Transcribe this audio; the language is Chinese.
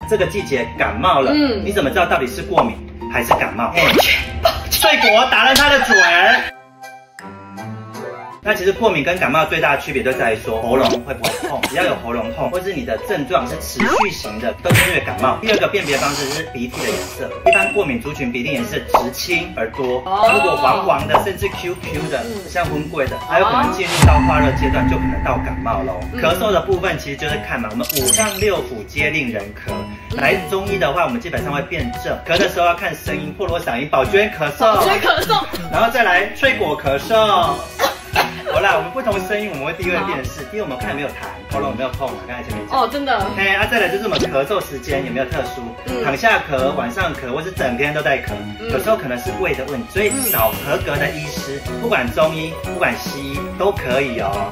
这个季节感冒了，你怎么知道到底是过敏还是感冒？睡果打了他的嘴儿。那其实过敏跟感冒最大的区别就在于说喉咙会不会痛，只要有喉咙痛，或是你的症状是持续型的，都是因为感冒。第二个辨别方式是鼻涕的颜色，一般过敏族群鼻涕颜色直青而多，如果黄黄的甚至 QQ 的，像荤贵的，还有可能进入到发热阶段，就可能到感冒喽。咳嗽的部分其实就是看嘛，我们5脏6腑皆令人咳。来中医的话，我们基本上会辨证，咳的时候要看声音，破锣嗓音，宝娟咳嗽，然后再来吹果咳嗽。好啦，我们不同声音我们会第一个辨识，第一我们看有没有痰，喉咙有没有痛，刚才前面讲。哦，真的。再来就是我们咳嗽时间有没有特殊，躺下咳、晚上咳，或是整天都在咳，有时候可能是胃的问题，所以找合格的医师，不管中医、不管西医都可以哦。